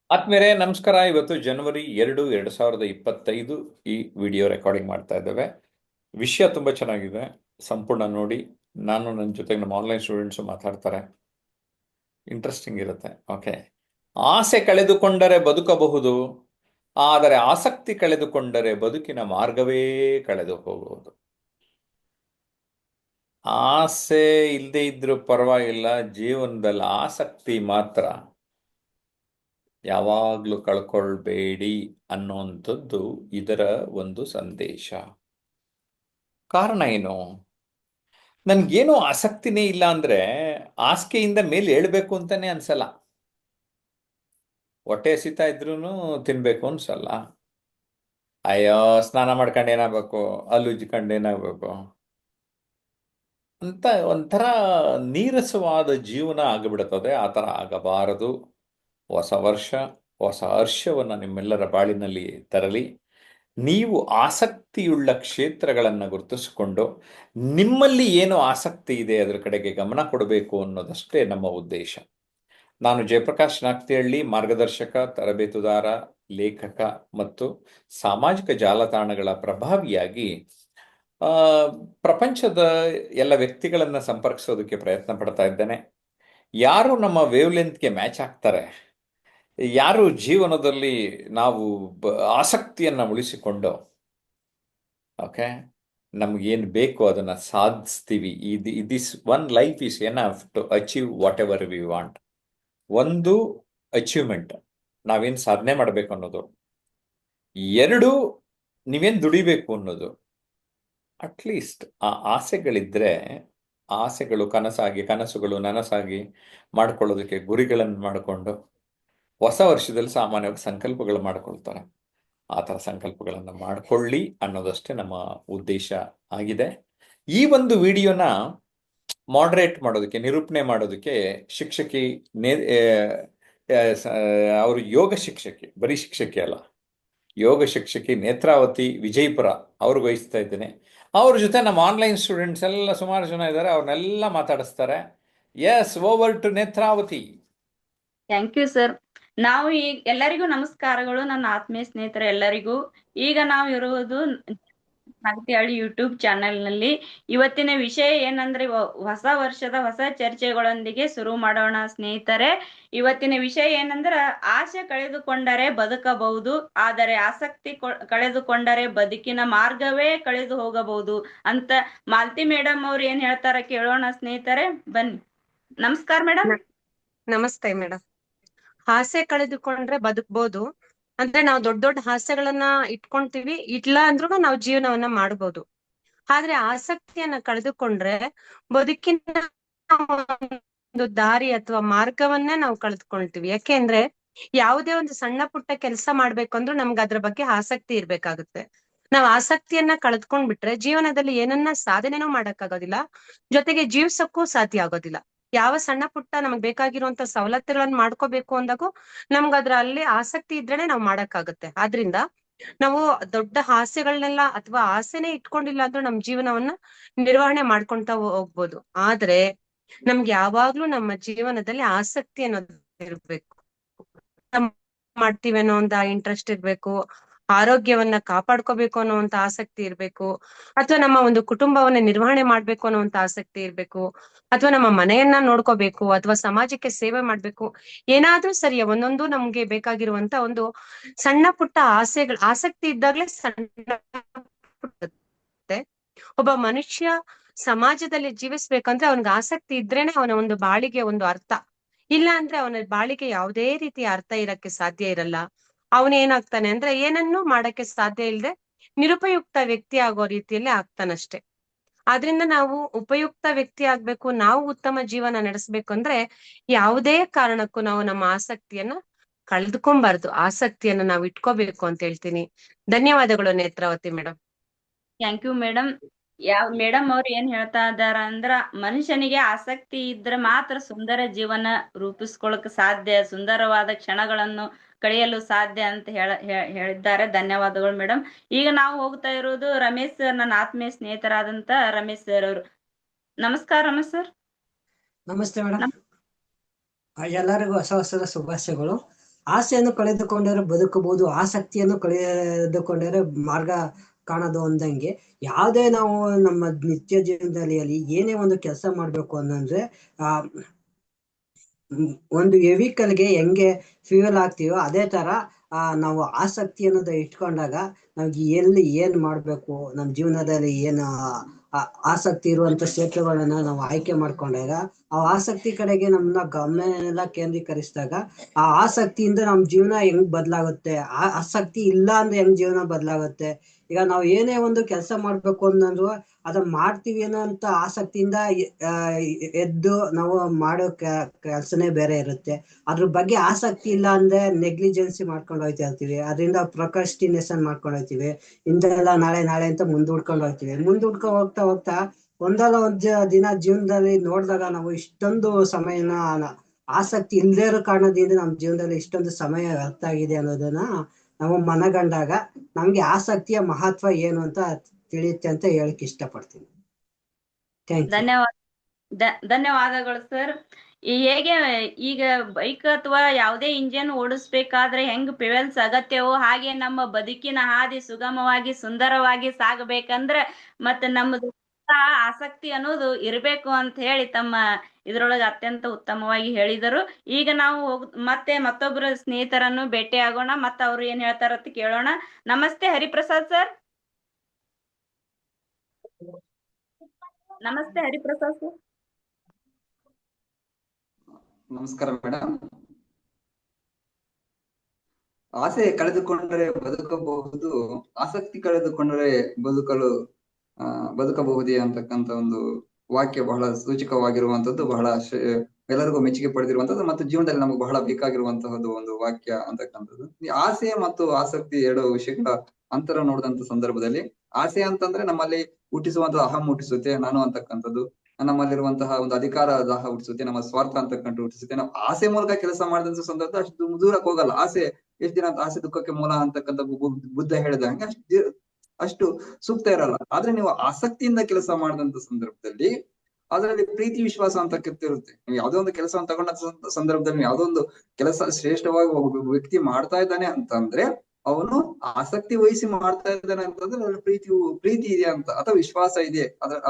ಆತ್ಮೇಲೆ ನಮಸ್ಕಾರ. ಇವತ್ತು ಜನವರಿ 2, 2025 ಈ ವಿಡಿಯೋ ರೆಕಾರ್ಡಿಂಗ್ ಮಾಡ್ತಾ ಇದ್ದೇವೆ. ವಿಷಯ ತುಂಬ ಚೆನ್ನಾಗಿದೆ, ಸಂಪೂರ್ಣ ನೋಡಿ. ನಾನು ನನ್ನ ಜೊತೆಗೆ ನಮ್ಮ ಆನ್ಲೈನ್ ಸ್ಟೂಡೆಂಟ್ಸು ಮಾತಾಡ್ತಾರೆ, ಇಂಟ್ರೆಸ್ಟಿಂಗ್ ಇರುತ್ತೆ. ಓಕೆ. ಆಸೆ ಕಳೆದುಕೊಂಡರೆ ಬದುಕಬಹುದು, ಆದರೆ ಆಸಕ್ತಿ ಕಳೆದುಕೊಂಡರೆ ಬದುಕಿನ ಮಾರ್ಗವೇ ಕಳೆದು ಹೋಗುವುದು. ಆಸೆ ಇಲ್ಲದೆ ಇದ್ರೂ ಪರವಾಗಿಲ್ಲ, ಜೀವನದಲ್ಲಿ ಆಸಕ್ತಿ ಮಾತ್ರ ಯಾವಾಗಲೂ ಕಳ್ಕೊಳ್ಬೇಡಿ ಅನ್ನುವಂಥದ್ದು ಇದರ ಒಂದು ಸಂದೇಶ. ಕಾರಣ ಏನು? ನನ್ಗೇನೋ ಆಸಕ್ತಿನೇ ಇಲ್ಲ ಅಂದ್ರೆ ಹಾಸಿಗೆಯಿಂದ ಮೇಲೆ ಏಳ್ಬೇಕು ಅಂತಾನೆ ಅನ್ಸಲ್ಲ. ಹೊಟ್ಟೆ ಹಸಿತಾ ಇದ್ರೂ ತಿನ್ಬೇಕು ಅನ್ಸಲ್ಲ. ಅಯ್ಯೋ, ಸ್ನಾನ ಮಾಡ್ಕೊಂಡು ಏನಾಗಬೇಕು, ಹಲ್ಲು ಉಜ್ಕೊಂಡು ಏನಾಗಬೇಕು ಅಂತ ಒಂಥರ ನೀರಸವಾದ ಜೀವನ ಆಗಿಬಿಡುತ್ತದೆ. ಆ ಥರ ಆಗಬಾರದು. ಹೊಸ ವರ್ಷ ಹೊಸ ಹರ್ಷವನ್ನು ನಿಮ್ಮೆಲ್ಲರ ಬಾಳಿನಲ್ಲಿ ತರಲಿ. ನೀವು ಆಸಕ್ತಿಯುಳ್ಳ ಕ್ಷೇತ್ರಗಳನ್ನು ಗುರುತಿಸಿಕೊಂಡು ನಿಮ್ಮಲ್ಲಿ ಏನು ಆಸಕ್ತಿ ಇದೆ ಅದರ ಕಡೆಗೆ ಗಮನ ಕೊಡಬೇಕು ಅನ್ನೋದಷ್ಟೇ ನಮ್ಮ ಉದ್ದೇಶ. ನಾನು ಜಯಪ್ರಕಾಶ್ ನಾಕ್ತಿಹಳ್ಳಿ, ಮಾರ್ಗದರ್ಶಕ, ತರಬೇತುದಾರ, ಲೇಖಕ ಮತ್ತು ಸಾಮಾಜಿಕ ಜಾಲತಾಣಗಳ ಪ್ರಭಾವಿಯಾಗಿ ಆ, ಪ್ರಪಂಚದ ಎಲ್ಲ ವ್ಯಕ್ತಿಗಳನ್ನು ಸಂಪರ್ಕಿಸೋದಕ್ಕೆ ಪ್ರಯತ್ನ ಪಡ್ತಾ ಇದ್ದೇನೆ. ಯಾರು ನಮ್ಮ ವೇವ್ ಲೆಂತ್ಗೆ ಮ್ಯಾಚ್ ಆಗ್ತಾರೆ, ಯಾರು ಜೀವನದಲ್ಲಿ ನಾವು ಆಸಕ್ತಿಯನ್ನು ಉಳಿಸಿಕೊಂಡು ಓಕೆ ನಮಗೇನು ಬೇಕು ಅದನ್ನು ಸಾಧಿಸ್ತೀವಿ. This one life is enough to achieve whatever we want. ಒಂದು ಅಚೀವ್ಮೆಂಟ್, ನಾವೇನು ಸಾಧನೆ ಮಾಡಬೇಕು ಅನ್ನೋದು. ಎರಡು, ನೀವೇನು ದುಡಿಬೇಕು ಅನ್ನೋದು. ಅಟ್ಲೀಸ್ಟ್ ಆ ಆಸೆಗಳಿದ್ರೆ, ಆಸೆಗಳು ಕನಸಾಗಿ, ಕನಸುಗಳು ನನಸಾಗಿ ಮಾಡ್ಕೊಳ್ಳೋದಕ್ಕೆ ಗುರಿಗಳನ್ನು ಮಾಡಿಕೊಂಡು ಹೊಸ ವರ್ಷದಲ್ಲಿ ಸಾಮಾನ್ಯವಾಗಿ ಸಂಕಲ್ಪಗಳು ಮಾಡ್ಕೊಳ್ತಾರೆ. ಆ ಥರ ಸಂಕಲ್ಪಗಳನ್ನು ಮಾಡಿಕೊಳ್ಳಿ ಅನ್ನೋದಷ್ಟೇ ನಮ್ಮ ಉದ್ದೇಶ ಆಗಿದೆ. ಈ ಒಂದು ವಿಡಿಯೋನ ಮಾಡ್ರೇಟ್ ಮಾಡೋದಕ್ಕೆ, ನಿರೂಪಣೆ ಮಾಡೋದಕ್ಕೆ ಶಿಕ್ಷಕಿ ಅವರು ಯೋಗ ಶಿಕ್ಷಕಿ, ಬರೀ ಶಿಕ್ಷಕಿ ಅಲ್ಲ, ಯೋಗ ಶಿಕ್ಷಕಿ ನೇತ್ರಾವತಿ ವಿಜಯಪುರ ಅವ್ರಿಗೆ ವಹಿಸ್ತಾ ಇದ್ದೇನೆ. ಅವ್ರ ಜೊತೆ ನಮ್ಮ ಆನ್ಲೈನ್ ಸ್ಟೂಡೆಂಟ್ಸ್ ಎಲ್ಲ ಸುಮಾರು ಜನ ಇದ್ದಾರೆ, ಅವ್ರನ್ನೆಲ್ಲ ಮಾತಾಡಿಸ್ತಾರೆ. Yes, over to Netravati. Thank you sir. ನಾವು ಈಗ ಎಲ್ಲರಿಗೂ ನಮಸ್ಕಾರಗಳು, ನನ್ನ ಆತ್ಮೀಯ ಸ್ನೇಹಿತರ ಎಲ್ಲರಿಗೂ. ಈಗ ನಾವು ಇರುವುದು ನಾಗತಿಹಳ್ಳಿ ಯೂಟ್ಯೂಬ್ ಚಾನೆಲ್ ನಲ್ಲಿ. ಇವತ್ತಿನ ವಿಷಯ ಏನಂದ್ರೆ, ಹೊಸ ವರ್ಷದ ಹೊಸ ಚರ್ಚೆಗಳೊಂದಿಗೆ ಶುರು ಮಾಡೋಣ ಸ್ನೇಹಿತರೆ. ಇವತ್ತಿನ ವಿಷಯ ಏನಂದ್ರ, ಆಸೆ ಕಳೆದುಕೊಂಡರೆ ಬದುಕಬಹುದು, ಆದರೆ ಆಸಕ್ತಿ ಕಳೆದುಕೊಂಡರೆ ಬದುಕಿನ ಮಾರ್ಗವೇ ಕಳೆದು ಹೋಗಬಹುದು ಅಂತ ಮಾಲತಿ ಮೇಡಮ್ ಅವ್ರು ಏನ್ ಹೇಳ್ತಾರ ಕೇಳೋಣ ಸ್ನೇಹಿತರೆ, ಬನ್ನಿ. ನಮಸ್ಕಾರ ಮೇಡಮ್. ನಮಸ್ತೆ ಮೇಡಮ್. ಆಸೆ ಕಳೆದುಕೊಂಡ್ರೆ ಬದುಕ್ಬೋದು ಅಂದ್ರೆ ನಾವು ದೊಡ್ಡ ದೊಡ್ಡ ಆಸೆಗಳನ್ನ ಇಟ್ಕೊಂತೀವಿ, ಇಲ್ಲ ಅಂದ್ರೂ ನಾವು ಜೀವನವನ್ನ ಮಾಡ್ಬೋದು. ಆದ್ರೆ ಆಸಕ್ತಿಯನ್ನ ಕಳೆದುಕೊಂಡ್ರೆ ಬದುಕಿನ ಒಂದು ದಾರಿ ಅಥವಾ ಮಾರ್ಗವನ್ನೇ ನಾವು ಕಳೆದುಕೊಳ್ತೀವಿ. ಯಾಕೆಂದ್ರೆ ಯಾವುದೇ ಒಂದು ಸಣ್ಣ ಪುಟ್ಟ ಕೆಲಸ ಮಾಡ್ಬೇಕು ಅಂದ್ರೂ ನಮ್ಗೆ ಅದ್ರ ಬಗ್ಗೆ ಆಸಕ್ತಿ ಇರ್ಬೇಕಾಗುತ್ತೆ. ನಾವ್ ಆಸಕ್ತಿಯನ್ನ ಕಳೆದ್ಕೊಂಡ್ಬಿಟ್ರೆ ಜೀವನದಲ್ಲಿ ಏನನ್ನ ಸಾಧನೆನೂ ಮಾಡಕ್ಕಾಗೋದಿಲ್ಲ, ಜೊತೆಗೆ ಜೀವ್ಸಕ್ಕೂ ಸಾಧ್ಯ ಆಗೋದಿಲ್ಲ. ಯಾವ ಸಣ್ಣ ಪುಟ್ಟ ನಮಗ್ ಬೇಕಾಗಿರುವಂತ ಸವಲತ್ತುಗಳನ್ನ ಮಾಡ್ಕೋಬೇಕು ಅಂದಾಗೂ ನಮ್ಗ ಅಲ್ಲಿ ಆಸಕ್ತಿ ಇದ್ರೇನೆ ನಾವ್ ಮಾಡಕ್ಕಾಗುತ್ತೆ. ಆದ್ರಿಂದ ನಾವು ದೊಡ್ಡ ಆಸೆಗಳನ್ನೆಲ್ಲ ಅಥವಾ ಆಸೆನೆ ಇಟ್ಕೊಂಡಿಲ್ಲ ಅಂದ್ರೂ ನಮ್ ಜೀವನವನ್ನ ನಿರ್ವಹಣೆ ಮಾಡ್ಕೊಂತ ಹೋಗ್ಬೋದು. ಆದ್ರೆ ನಮ್ಗೆ ಯಾವಾಗ್ಲೂ ನಮ್ಮ ಜೀವನದಲ್ಲಿ ಆಸಕ್ತಿ ಅನ್ನೋದು ಇರ್ಬೇಕು. ಮಾಡ್ತೀವಿ ಅನ್ನೋ ಒಂದು ಇಂಟ್ರೆಸ್ಟ್ ಇರ್ಬೇಕು, ಆರೋಗ್ಯವನ್ನ ಕಾಪಾಡ್ಕೋಬೇಕು ಅನ್ನೋಂತ ಆಸಕ್ತಿ ಇರ್ಬೇಕು, ಅಥವಾ ನಮ್ಮ ಒಂದು ಕುಟುಂಬವನ್ನ ನಿರ್ವಹಣೆ ಮಾಡ್ಬೇಕು ಅನ್ನೋಂತ ಆಸಕ್ತಿ ಇರ್ಬೇಕು, ಅಥವಾ ನಮ್ಮ ಮನೆಯನ್ನ ನೋಡ್ಕೋಬೇಕು, ಅಥವಾ ಸಮಾಜಕ್ಕೆ ಸೇವೆ ಮಾಡ್ಬೇಕು. ಏನಾದ್ರೂ ಸರಿಯ ಒಂದೊಂದು ನಮ್ಗೆ ಬೇಕಾಗಿರುವಂತ ಒಂದು ಸಣ್ಣ ಪುಟ್ಟ ಆಸಕ್ತಿ ಇದ್ದಾಗ್ಲೇ ಸಣ್ಣ ಪುಟ್ಟ ಒಬ್ಬ ಮನುಷ್ಯ ಸಮಾಜದಲ್ಲಿ ಜೀವಿಸ್ಬೇಕಂದ್ರೆ ಅವನಿಗೆ ಆಸಕ್ತಿ ಇದ್ರೇನೆ ಅವನ ಒಂದು ಬಾಳಿಗೆ ಒಂದು ಅರ್ಥ. ಇಲ್ಲ ಅಂದ್ರೆ ಅವನ ಬಾಳಿಗೆ ಯಾವುದೇ ರೀತಿಯ ಅರ್ಥ ಇರಕ್ಕೆ ಸಾಧ್ಯ ಇರಲ್ಲ. ಅವನೇನಾಗ್ತಾನೆ ಅಂದ್ರೆ ಏನನ್ನೂ ಮಾಡಕ್ಕೆ ಸಾಧ್ಯ ಇಲ್ಲದೆ ನಿರುಪಯುಕ್ತ ವ್ಯಕ್ತಿ ಆಗೋ ರೀತಿಯಲ್ಲಿ ಆಗ್ತಾನಷ್ಟೆ. ಆದ್ರಿಂದ ನಾವು ಉಪಯುಕ್ತ ವ್ಯಕ್ತಿ ಆಗ್ಬೇಕು, ನಾವು ಉತ್ತಮ ಜೀವನ ನಡೆಸ್ಬೇಕು ಅಂದ್ರೆ ಯಾವುದೇ ಕಾರಣಕ್ಕೂ ನಾವು ನಮ್ಮ ಆಸಕ್ತಿಯನ್ನ ಕಳೆದುಕೊಂಬಾರ್ದು, ಆಸಕ್ತಿಯನ್ನ ನಾವು ಇಟ್ಕೋಬೇಕು ಅಂತ ಹೇಳ್ತೀನಿ. ಧನ್ಯವಾದಗಳು Netravati madam. Thank you madam. Madam ಅವ್ರು ಏನ್ ಹೇಳ್ತಾ ಇದಾರ ಅಂದ್ರ, ಮನುಷ್ಯನಿಗೆ ಆಸಕ್ತಿ ಇದ್ರೆ ಮಾತ್ರ ಸುಂದರ ಜೀವನ ರೂಪಿಸ್ಕೊಳಕ್ ಸಾಧ್ಯ, ಸುಂದರವಾದ ಕ್ಷಣಗಳನ್ನು ಕಳೆಯಲು ಸಾಧ್ಯ ಅಂತ ಹೇಳಿದ್ದಾರೆ. ಧನ್ಯವಾದಗಳು ಮೇಡಮ್. ಈಗ ನಾವು ಹೋಗ್ತಾ ಇರೋದು ರಮೇಶ್ ಸರ್, ನನ್ನ ಆತ್ಮೀಯ ಸ್ನೇಹಿತರಾದಂತ ರಮೇಶ್ ಸರ್ ಅವರು. ನಮಸ್ಕಾರ ರಮೇಶ್ ಸರ್. ನಮಸ್ತೆ ಮೇಡಮ್. ಎಲ್ಲರಿಗೂ ಹೊಸ ವರ್ಷದ ಶುಭಾಶಯಗಳು. ಆಸೆಯನ್ನು ಕಳೆದುಕೊಂಡರೆ ಬದುಕಬಹುದು, ಆಸಕ್ತಿಯನ್ನು ಕಳೆದುಕೊಂಡರೆ ಮಾರ್ಗ ಕಾಣೋದು ಅಂದಂಗೆ, ಯಾವುದೇ ನಾವು ನಮ್ಮ ನಿತ್ಯ ಜೀವನದಲ್ಲಿ ಏನೇ ಒಂದು ಕೆಲಸ ಮಾಡ್ಬೇಕು ಅನ್ನಂದ್ರೆ ಆ ಒಂದು ವೆಹಿಕಲ್ಗೆ ಹೆಂಗೆ ಫ್ಯೂಯಲ್ ಹಾಕ್ತೀವೋ ಅದೇ ತರ ನಾವು ಆಸಕ್ತಿ ಅನ್ನೋದು ಇಟ್ಕೊಂಡಾಗ ನಮ್ಗೆ ಎಲ್ಲಿ ಏನ್ ಮಾಡ್ಬೇಕು, ನಮ್ಮ ಜೀವನದಲ್ಲಿ ಏನು ಆಸಕ್ತಿ ಇರುವಂತ ಕ್ಷೇತ್ರಗಳನ್ನ ನಾವು ಆಯ್ಕೆ ಮಾಡ್ಕೊಂಡಾಗ ಆ ಆಸಕ್ತಿ ಕಡೆಗೆ ನಮ್ಮನ್ನ ಗಮನ ಎಲ್ಲ ಕೇಂದ್ರೀಕರಿಸಿದಾಗ ಆ ಆಸಕ್ತಿಯಿಂದ ನಮ್ ಜೀವನ ಹೆಂಗ್ ಬದಲಾಗುತ್ತೆ, ಆ ಆಸಕ್ತಿ ಇಲ್ಲ ಅಂದ್ರೆ ಹೆಂಗ್ ಜೀವನ ಬದಲಾಗುತ್ತೆ. ಈಗ ನಾವು ಏನೇ ಒಂದು ಕೆಲಸ ಮಾಡ್ಬೇಕು ಅನ್ನೋದು ಅದನ್ನ ಮಾಡ್ತೀವಿ ಅನ್ನೋ ಅಂತ ಆಸಕ್ತಿಯಿಂದ ಎದ್ದು ನಾವು ಮಾಡೋ ಕೆಲಸನೇ ಬೇರೆ ಇರುತ್ತೆ. ಅದ್ರ ಬಗ್ಗೆ ಆಸಕ್ತಿ ಇಲ್ಲ ಅಂದ್ರೆ ನೆಗ್ಲಿಜೆನ್ಸಿ ಮಾಡ್ಕೊಂಡು ಹೋಗ್ತಾ ಇರ್ತೀವಿ, ಅದರಿಂದ ಪ್ರೊಕ್ರಾಸ್ಟಿನೇಷನ್ ಮಾಡ್ಕೊಂಡು ಹೋಗ್ತೀವಿ, ಇಂದೆಲ್ಲ ನಾಳೆ ನಾಳೆ ಅಂತ ಮುಂದೂಡ್ಕೊಂಡು ಹೋಗ್ತೀವಿ. ಮುಂದೂಡ್ಕೊಂಡು ಹೋಗ್ತಾ ಹೋಗ್ತಾ ಒಂದಲ್ಲ ಒಂದ್ ದಿನ ಜೀವನದಲ್ಲಿ ನೋಡಿದಾಗ ನಾವು ಇಷ್ಟೊಂದು ಸಮಯನ ಆಸಕ್ತಿ ಇಲ್ಲದೇ ಇರೋ ಕಾರಣದಿಂದ ನಮ್ಮ ಜೀವನದಲ್ಲಿ ಇಷ್ಟೊಂದು ಸಮಯ ವ್ಯರ್ಥ ಆಗಿದೆ ಅನ್ನೋದನ್ನ ನಾವು ಮನಗಂಡಾಗ ನಮ್ಗೆ ಆಸಕ್ತಿಯ ಮಹತ್ವ ಏನು ಅಂತ ತಿಳಿಯುತ್ತೆ ಅಂತ ಹೇಳಕ್ ಇಷ್ಟಪಡ್ತೀನಿ. Thank you. ಧನ್ಯವಾದಗಳು ಸರ್. ಹೇಗೆ ಈಗ ಬೈಕ್ ಅಥವಾ ಯಾವುದೇ ಇಂಜಿನ್ ಓಡಿಸ್ಬೇಕಾದ್ರೆ ಹೆಂಗ್ ಫ್ಯೂಯಲ್ಸ್ ಅಗತ್ಯವೋ ಹಾಗೆ ನಮ್ಮ ಬದುಕಿನ ಹಾದಿ ಸುಗಮವಾಗಿ ಸುಂದರವಾಗಿ ಸಾಗಬೇಕಂದ್ರೆ ಮತ್ತೆ ನಮ್ಮದು ಆಸಕ್ತಿ ಅನ್ನೋದು ಇರಬೇಕು ಅಂತ ಹೇಳಿ ತಮ್ಮ ಇದ್ರೊಳಗೆ ಅತ್ಯಂತ ಉತ್ತಮವಾಗಿ ಹೇಳಿದರು. ಈಗ ನಾವು ಮತ್ತೆ ಮತ್ತೊಬ್ಬರ ಸ್ನೇಹಿತರನ್ನು ಭೇಟಿ ಆಗೋಣ, ಮತ್ತೆ ಅವ್ರು ಏನ್ ಹೇಳ್ತಾರಂತ ಕೇಳೋಣ. ನಮಸ್ತೆ ಹರಿಪ್ರಸಾದ್ ಸರ್. ನಮಸ್ತೆ ಹರಿಪ್ರಸಾದ್ ಸರ್. ನಮಸ್ಕಾರ ಮೇಡಮ್. ಆಸೆ ಕಳೆದುಕೊಂಡರೆ ಬದುಕಬಹುದು, ಆಸಕ್ತಿ ಕಳೆದುಕೊಂಡರೆ ಬದುಕಬಹುದೇ ಅಂತಕ್ಕಂಥ ಒಂದು ವಾಕ್ಯ ಬಹಳ ಸೂಚಕವಾಗಿರುವಂತದ್ದು, ಬಹಳ ಎಲ್ಲರಿಗೂ ಮೆಚ್ಚುಗೆ ಪಡೆದಿರುವಂತದ್ದು ಮತ್ತು ಜೀವನದಲ್ಲಿ ನಮಗೆ ಬಹಳ ಬೇಕಾಗಿರುವಂತಹದ್ದು ಒಂದು ವಾಕ್ಯ ಅಂತಕ್ಕಂಥದ್ದು. ಈ ಆಸೆ ಮತ್ತು ಆಸಕ್ತಿ ಎರಡು ವಿಷಯಗಳ ಅಂತರ ನೋಡಿದಂತ ಸಂದರ್ಭದಲ್ಲಿ, ಆಸೆ ಅಂತಂದ್ರೆ ನಮ್ಮಲ್ಲಿ ಹುಟ್ಟಿಸುವಂತಹ ಅಹಂ ಹುಟ್ಟಿಸುತ್ತೆ, ನಾನು ಅಂತಕ್ಕಂಥದ್ದು, ನಮ್ಮಲ್ಲಿರುವಂತಹ ಒಂದು ಅಧಿಕಾರ ದಾಹ ಹುಟ್ಟಿಸುತ್ತೆ, ನಮ್ಮ ಸ್ವಾರ್ಥ ಅಂತಕ್ಕಂಥ ಹುಟ್ಟಿಸುತ್ತೆ. ನಾವು ಆಸೆ ಮೂಲಕ ಕೆಲಸ ಮಾಡಿದಂತ ಸಂದರ್ಭ ಅಷ್ಟು ದೂರಕ್ಕೆ ಹೋಗಲ್ಲ. ಆಸೆ ಎಷ್ಟು ದಿನ ಅಂತ, ಆಸೆ ದುಃಖಕ್ಕೆ ಮೂಲ ಅಂತಕ್ಕಂಥ ಬುದ್ಧ ಹೇಳಿದಂಗೆ ಅಷ್ಟು ಸೂಕ್ತ ಇರಲ್ಲ. ಆದ್ರೆ ನೀವು ಆಸಕ್ತಿಯಿಂದ ಕೆಲಸ ಮಾಡಿದಂತ ಸಂದರ್ಭದಲ್ಲಿ ಅದರಲ್ಲಿ ಪ್ರೀತಿ ವಿಶ್ವಾಸ ಅಂತಕ್ಕಂಥ ಇರುತ್ತೆ. ನೀವು ಯಾವುದೋ ಒಂದು ಕೆಲಸವನ್ನು ತಗೊಂಡ ಸಂದರ್ಭದಲ್ಲಿ ಯಾವುದೋ ಒಂದು ಕೆಲಸ ಶ್ರೇಷ್ಠವಾಗಿ ಒಬ್ಬ ವ್ಯಕ್ತಿ ಮಾಡ್ತಾ ಇದ್ದಾನೆ ಅಂತಂದ್ರೆ ಅವನು ಆಸಕ್ತಿ ವಹಿಸಿ ಮಾಡ್ತಾ ಇದ್ದಾನೆ ಅಂತಂದ್ರೆ ಅದ್ರ ಪ್ರೀತಿ ಇದೆ ಅಂತ, ಅಥವಾ ವಿಶ್ವಾಸ ಇದೆ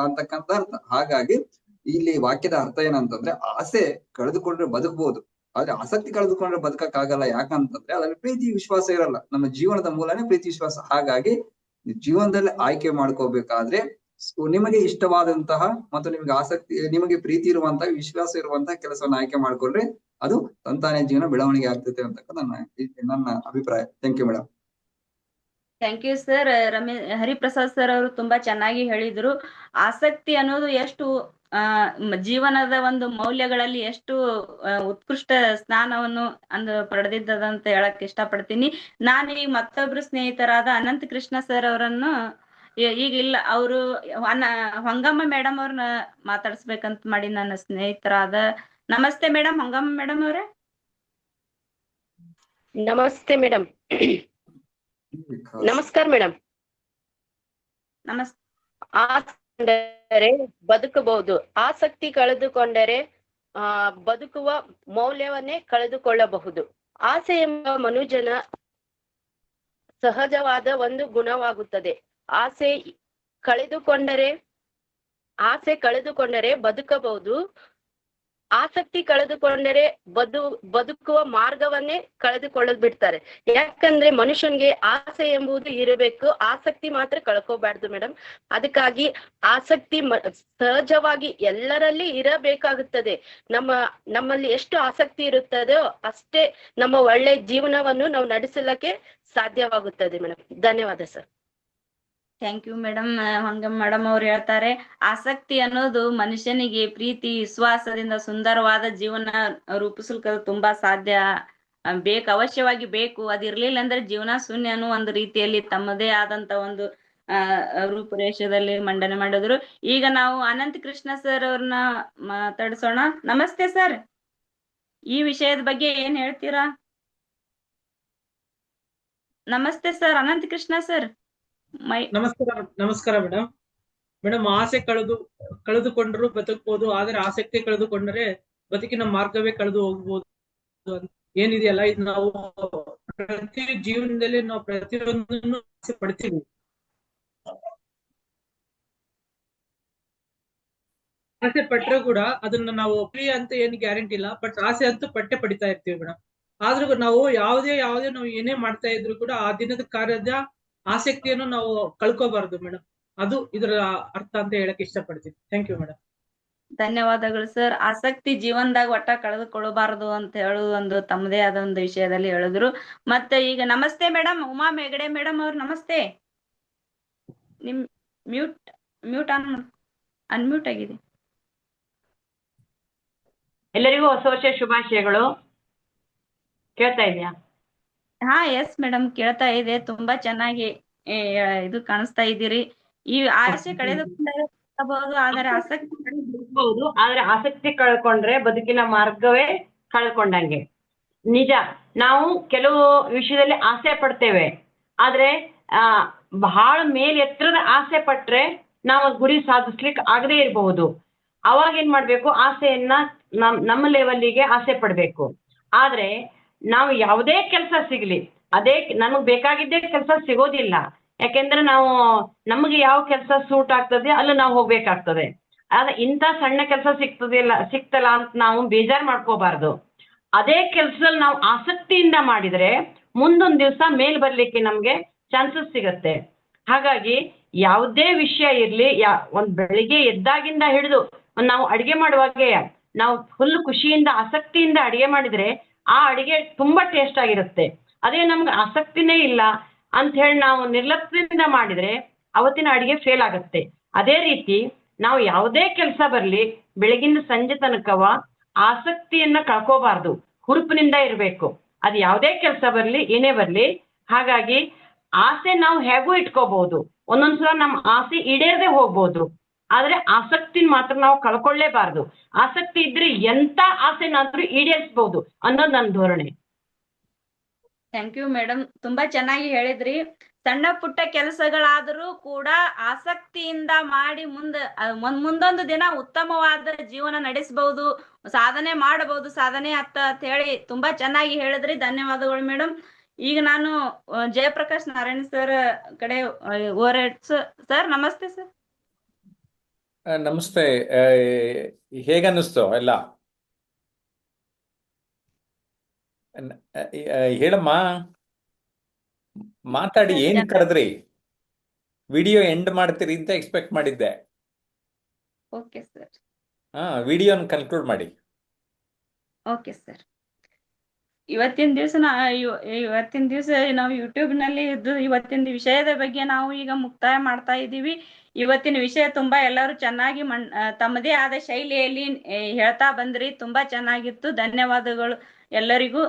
ಅಂತಕ್ಕಂಥ ಅರ್ಥ. ಹಾಗಾಗಿ ಇಲ್ಲಿ ವಾಕ್ಯದ ಅರ್ಥ ಏನಂತಂದ್ರೆ, ಆಸೆ ಕಳೆದುಕೊಂಡ್ರೆ ಬದುಕಬಹುದು, ಆದ್ರೆ ಆಸಕ್ತಿ ಕಳೆದುಕೊಂಡ್ರೆ ಬದುಕಕ್ಕಾಗಲ್ಲ. ಯಾಕಂತಂದ್ರೆ ಅದ್ರಲ್ಲಿ ಪ್ರೀತಿ ವಿಶ್ವಾಸ ಇರಲ್ಲ. ನಮ್ಮ ಜೀವನದ ಮೂಲನೇ ಪ್ರೀತಿ ವಿಶ್ವಾಸ. ಹಾಗಾಗಿ ಜೀವನದಲ್ಲಿ ಆಯ್ಕೆ ಮಾಡ್ಕೋಬೇಕಾದ್ರೆ ನಿಮಗೆ ಇಷ್ಟವಾದಂತಹ ಮತ್ತು ನಿಮಗೆ ಆಸಕ್ತಿ, ನಿಮಗೆ ಪ್ರೀತಿ ಇರುವಂತಹ, ವಿಶ್ವಾಸ ಇರುವಂತಹ ಕೆಲಸವನ್ನು ಆಯ್ಕೆ ಮಾಡ್ಕೊಂಡ್ರೆ ಅದು ತಂತಾನೇ ಜೀವನ ಬೆಳವಣಿಗೆ ಆಗ್ತದೆ ಅಂತಕ್ಕಂಥ ನನ್ನ ಅಭಿಪ್ರಾಯ. Thank you madam. Thank you sir. Hariprasad sir ಅವರು ತುಂಬಾ ಚೆನ್ನಾಗಿ ಹೇಳಿದ್ರು. ಆಸಕ್ತಿ ಅನ್ನೋದು ಎಷ್ಟು ಜೀವನದ ಒಂದು ಮೌಲ್ಯಗಳಲ್ಲಿ ಎಷ್ಟು ಉತ್ಕೃಷ್ಟ ಸ್ಥಾನವನ್ನು ಪಡೆದಿದ್ದದಂತ ಹೇಳಕ್ ಇಷ್ಟಪಡ್ತೀನಿ. ನಾನು ಈಗ ಮತ್ತೊಬ್ರು ಸ್ನೇಹಿತರಾದ ಅನಂತ ಕೃಷ್ಣ ಸರ್ ಅವರನ್ನು ಈಗ ಇಲ್ಲ, ಅವರು ಹೊಂಗಮ್ಮ ಮೇಡಮ್ ಅವ್ರನ್ನ ಮಾತಾಡ್ಸ್ಬೇಕಂತ ಮಾಡಿ ನನ್ನ ಸ್ನೇಹಿತರಾದ. ನಮಸ್ತೆ ಮೇಡಮ್, ಹೊಂಗಮ್ಮ ಮೇಡಮ್ ಅವ್ರೆ. ನಮಸ್ತೆ ಮೇಡಮ್. ನಮಸ್ಕಾರ ಮೇಡಮ್. ನಮಸ್ತೆ. ಆಸೆ ಬದುಕಬಹುದು, ಆಸಕ್ತಿ ಕಳೆದುಕೊಂಡರೆ ಬದುಕುವ ಮೌಲ್ಯವನ್ನೇ ಕಳೆದುಕೊಳ್ಳಬಹುದು. ಆಸೆ ಎಂಬ ಮನುಜನ ಸಹಜವಾದ ಒಂದು ಗುಣವಾಗುತ್ತದೆ. ಆಸೆ ಕಳೆದುಕೊಂಡರೆ ಬದುಕಬಹುದು, ಆಸಕ್ತಿ ಕಳೆದುಕೊಂಡರೆ ಬದುಕುವ ಮಾರ್ಗವನ್ನೇ ಕಳೆದುಕೊಳ್ಳದ್ ಬಿಡ್ತಾರೆ. ಯಾಕಂದ್ರೆ ಮನುಷ್ಯನ್ಗೆ ಆಸೆ ಎಂಬುದು ಇರಬೇಕು, ಆಸಕ್ತಿ ಮಾತ್ರ ಕಳ್ಕೋಬಾರ್ದು ಮೇಡಮ್. ಅದಕ್ಕಾಗಿ ಆಸಕ್ತಿ ಸಹಜವಾಗಿ ಎಲ್ಲರಲ್ಲಿ ಇರಬೇಕಾಗುತ್ತದೆ. ನಮ್ಮಲ್ಲಿ ಎಷ್ಟು ಆಸಕ್ತಿ ಇರುತ್ತದೋ ಅಷ್ಟೇ ನಮ್ಮ ಒಳ್ಳೆ ಜೀವನವನ್ನು ನಾವು ನಡೆಸಲಿಕ್ಕೆ ಸಾಧ್ಯವಾಗುತ್ತದೆ ಮೇಡಮ್. ಧನ್ಯವಾದ ಸರ್. Thank you madam. ಹಂಗಮ್ಮ ಮೇಡಮ್ ಅವ್ರು ಹೇಳ್ತಾರೆ, ಆಸಕ್ತಿ ಅನ್ನೋದು ಮನುಷ್ಯನಿಗೆ ಪ್ರೀತಿ ವಿಶ್ವಾಸದಿಂದ ಸುಂದರವಾದ ಜೀವನ ರೂಪಿಸಲಿಕ್ಕೆ ತುಂಬಾ ಸಾಧ್ಯ ಅವಶ್ಯವಾಗಿ ಬೇಕು. ಅದಿರ್ಲಿಲ್ಲ ಅಂದ್ರೆ ಜೀವನ ಶೂನ್ಯ ಅನ್ನೋ ಒಂದು ರೀತಿಯಲ್ಲಿ ತಮ್ಮದೇ ಆದಂತ ಒಂದು ರೂಪುರೇಷದಲ್ಲಿ ಮಂಡನೆ ಮಾಡಿದ್ರು. ಈಗ ನಾವು ಅನಂತ ಕೃಷ್ಣ ಸರ್ ಅವ್ರನ್ನ ಮಾತಾಡ್ಸೋಣ. ನಮಸ್ತೆ ಸರ್, ಈ ವಿಷಯದ ಬಗ್ಗೆ ಏನ್ ಹೇಳ್ತೀರಾ? ನಮಸ್ತೆ ಸರ್, ಅನಂತ ಕೃಷ್ಣ ಸರ್. ನಮಸ್ಕಾರ ಮೇಡಮ್. ಆಸೆ ಕಳೆದುಕೊಂಡರೂ ಬದುಕಬಹುದು, ಆದ್ರೆ ಆಸಕ್ತಿ ಕಳೆದುಕೊಂಡರೆ ಬದುಕಿನ ಮಾರ್ಗವೇ ಕಳೆದು ಹೋಗ್ಬೋದು ಏನಿದೆಯಲ್ಲ ಇದು ನಾವು ಪ್ರತಿ ಜೀವನದಲ್ಲಿ ನಾವು ಪ್ರತಿಯೊಂದನ್ನು ಆಸೆ ಪಡ್ತೀವಿ. ಆಸೆ ಪಟ್ರೆ ಕೂಡ ಅದನ್ನ ನಾವು ಫ್ರೀ ಅಂತ ಏನು ಗ್ಯಾರಂಟಿ ಇಲ್ಲ, ಬಟ್ ಆಸೆ ಅಂತೂ ಪಟ್ಟೆ ಪಡಿತಾ ಇರ್ತೀವಿ ಮೇಡಮ್. ಆದ್ರೂ ನಾವು ಯಾವುದೇ ನಾವು ಏನೇ ಮಾಡ್ತಾ ಇದ್ರು ಕೂಡ ಆ ದಿನದ ಕಾರ್ಯದ ಆಸಕ್ತಿಯನ್ನು ನಾವು ಕಳ್ಕೋಬಾರ್ದು ಮೇಡಮ್. ಅದು ಇದರ ಅರ್ಥ ಅಂತ ಹೇಳಕ್ ಇಷ್ಟಪಡ್ತೀನಿ. Thank you madam. ಧನ್ಯವಾದಗಳು ಸರ್. ಆಸಕ್ತಿ ಜೀವನದಾಗ ಒಟ್ಟ ಕಳೆದುಕೊಳ್ಳಬಾರದು ಅಂತ ಹೇಳುವ ಒಂದು ತಮ್ಮದೇ ಆದ ಒಂದು ವಿಷಯದಲ್ಲಿ ಹೇಳಿದ್ರು. ಮತ್ತೆ ಈಗ ನಮಸ್ತೆ ಮೇಡಮ್, ಉಮಾ ಹೆಗಡೆ ಮೇಡಮ್ ಅವ್ರು ನಮಸ್ತೆ. ನಿಮ್ ಮ್ಯೂಟ್ ಅನ್ಮ್ಯೂಟ್ ಆಗಿದೆ. ಎಲ್ಲರಿಗೂ ಹೊಸ ವರ್ಷ ಶುಭಾಶಯಗಳು. ಕೇಳ್ತಾ ಇದೆಯಾ? ಹಾ ಎಸ್ ಮೇಡಮ್, ಕೇಳ್ತಾ ಇದೆ. ತುಂಬಾ ಚೆನ್ನಾಗಿ ಇದು ಕಾಣಿಸ್ತಾ ಇದ್ದೀರಿ. ಈ ಆಸೆ ಕಳೆದುಕೊಳ್ಳಬಹುದು, ಆದರೆ ಆಸಕ್ತಿ ಬಹುದು, ಆದ್ರೆ ಆಸಕ್ತಿ ಕಳ್ಕೊಂಡ್ರೆ ಬದುಕಿನ ಮಾರ್ಗವೇ ಕಳ್ಕೊಂಡಂಗೆ. ನಿಜ, ನಾವು ಕೆಲವು ವಿಷಯದಲ್ಲಿ ಆಸೆ ಪಡ್ತೇವೆ, ಆದ್ರೆ ಬಹಳ ಎತ್ತರದ ಆಸೆ ಪಟ್ರೆ ನಾವು ಗುರಿ ಸಾಧಿಸ್ಲಿಕ್ಕೆ ಆಗದೆ ಇರಬಹುದು. ಅವಾಗ ಏನ್ ಮಾಡ್ಬೇಕು, ಆಸೆಯನ್ನ ನಮ್ಮ ಲೆವೆಲ್ಲಿಗೆ ಆಸೆ ಪಡ್ಬೇಕು. ಆದ್ರೆ ನಾವು ಯಾವುದೇ ಕೆಲಸ ಸಿಗ್ಲಿ, ಅದೇ ನಮಗ್ ಬೇಕಾಗಿದ್ದೇ ಕೆಲಸ ಸಿಗೋದಿಲ್ಲ. ಯಾಕೆಂದ್ರೆ ನಾವು ನಮಗೆ ಯಾವ ಕೆಲಸ ಸೂಟ್ ಆಗ್ತದೆ ಅಲ್ಲಿ ನಾವು ಹೋಗ್ಬೇಕಾಗ್ತದೆ. ಆದ್ರೆ ಇಂಥ ಸಣ್ಣ ಕೆಲಸ ಸಿಕ್ತಲ್ಲ ಅಂತ ನಾವು ಬೇಜಾರ್ ಮಾಡ್ಕೋಬಾರ್ದು. ಅದೇ ಕೆಲ್ಸದಲ್ಲಿ ನಾವು ಆಸಕ್ತಿಯಿಂದ ಮಾಡಿದ್ರೆ ಮುಂದೊಂದ್ ದಿವಸ ಮೇಲ್ ಬರ್ಲಿಕ್ಕೆ ನಮ್ಗೆ ಚಾನ್ಸಸ್ ಸಿಗತ್ತೆ. ಹಾಗಾಗಿ ಯಾವುದೇ ವಿಷಯ ಇರ್ಲಿ, ಒಂದ್ ಬೆಳಿಗ್ಗೆ ಎದ್ದಾಗಿಂದ ಹಿಡಿದು ನಾವು ಅಡಿಗೆ ಮಾಡುವಾಗೆ ನಾವು ಫುಲ್ ಖುಷಿಯಿಂದ ಆಸಕ್ತಿಯಿಂದ ಅಡಿಗೆ ಮಾಡಿದ್ರೆ ಆ ಅಡಿಗೆ ತುಂಬಾ ಟೇಸ್ಟ್ ಆಗಿರುತ್ತೆ. ಅದೇ ನಮ್ಗೆ ಆಸಕ್ತಿನೇ ಇಲ್ಲ ಅಂತ ಹೇಳಿ ನಾವು ನಿರ್ಲಕ್ಷ್ಯದಿಂದ ಮಾಡಿದ್ರೆ ಅವತ್ತಿನ ಅಡಿಗೆ ಫೇಲ್ ಆಗುತ್ತೆ. ಅದೇ ರೀತಿ ನಾವು ಯಾವುದೇ ಕೆಲಸ ಬರ್ಲಿ, ಬೆಳಗಿನ ಸಂಜೆ ತನಕವ ಆಸಕ್ತಿಯನ್ನ ಕಳ್ಕೋಬಾರ್ದು, ಹುರುಪಿನಿಂದ ಇರ್ಬೇಕು. ಅದು ಯಾವುದೇ ಕೆಲಸ ಬರ್ಲಿ, ಏನೇ ಬರ್ಲಿ. ಹಾಗಾಗಿ ಆಸೆ ನಾವು ಹೇಗೂ ಇಟ್ಕೋಬಹುದು, ಒಂದೊಂದ್ಸಲ ನಮ್ಮ ಆಸೆ ಈಡೇರದೆ ಹೋಗ್ಬೋದು, ಆದ್ರೆ ಆಸಕ್ತಿನ ಮಾತ್ರ ನಾವು ಕಳ್ಕೊಳ್ಳೇಬಾರ್ದು. ಆಸಕ್ತಿ ಇದ್ರೆ ಎಂತ ಆಸೆನಾದ್ರೂ ಈಡೇರಿಸಬಹುದು ಅನ್ನೋದು ನನ್ನ ಧೋರಣೆ. ಥ್ಯಾಂಕ್ ಯು ಮೇಡಮ್, ತುಂಬಾ ಚೆನ್ನಾಗಿ ಹೇಳಿದ್ರಿ. ಸಣ್ಣ ಪುಟ್ಟ ಕೆಲಸಗಳಾದರೂ ಕೂಡ ಆಸಕ್ತಿಯಿಂದ ಮಾಡಿ ಮುಂದೊಂದು ದಿನ ಉತ್ತಮವಾದ ಜೀವನ ನಡೆಸಬಹುದು, ಸಾಧನೆ ಮಾಡಬಹುದು, ಸಾಧನೆ ಅಂತ ಹೇಳಿ ತುಂಬಾ ಚೆನ್ನಾಗಿ ಹೇಳಿದ್ರಿ. ಧನ್ಯವಾದಗಳು ಮೇಡಮ್. ಈಗ ನಾನು ಜಯಪ್ರಕಾಶ್ ನಾರಾಯಣ್ ಸರ್ ಕಡೆ ಸರ್ ನಮಸ್ತೆ ಸರ್. ನಮಸ್ತೆ. ಹೇಗನ್ನಿಸ್ತು ಎಲ್ಲ? ಹೇಳಮ್ಮ, ಮಾತಾಡಿ. ಏನ್ ಕರೆದ್ರಿ? ವಿಡಿಯೋ ಎಂಡ್ ಮಾಡ್ತೀರಿ ಅಂತ ಎಕ್ಸ್ಪೆಕ್ಟ್ ಮಾಡಿದ್ದೆ. Okay sir. ವಿಡಿಯೋನ ಕನ್ಕ್ಲೂಡ್ ಮಾಡಿ. Okay sir. ಇವತ್ತಿನ ದಿವಸ ನಾವು ಯೂಟ್ಯೂಬ್ ನಲ್ಲಿ ಇದ್ದು ಇವತ್ತಿನ ವಿಷಯದ ಬಗ್ಗೆ ನಾವು ಈಗ ಮುಕ್ತಾಯ ಮಾಡ್ತಾ ಇದ್ದೀವಿ. ಇವತ್ತಿನ ವಿಷಯ ತುಂಬಾ ಎಲ್ಲರೂ ಚೆನ್ನಾಗಿ ತಮ್ಮದೇ ಆದ ಶೈಲಿಯಲ್ಲಿ ಹೇಳ್ತಾ ಬಂದ್ರಿ. ತುಂಬಾ ಚೆನ್ನಾಗಿತ್ತು. ಧನ್ಯವಾದಗಳು ಎಲ್ಲರಿಗೂ.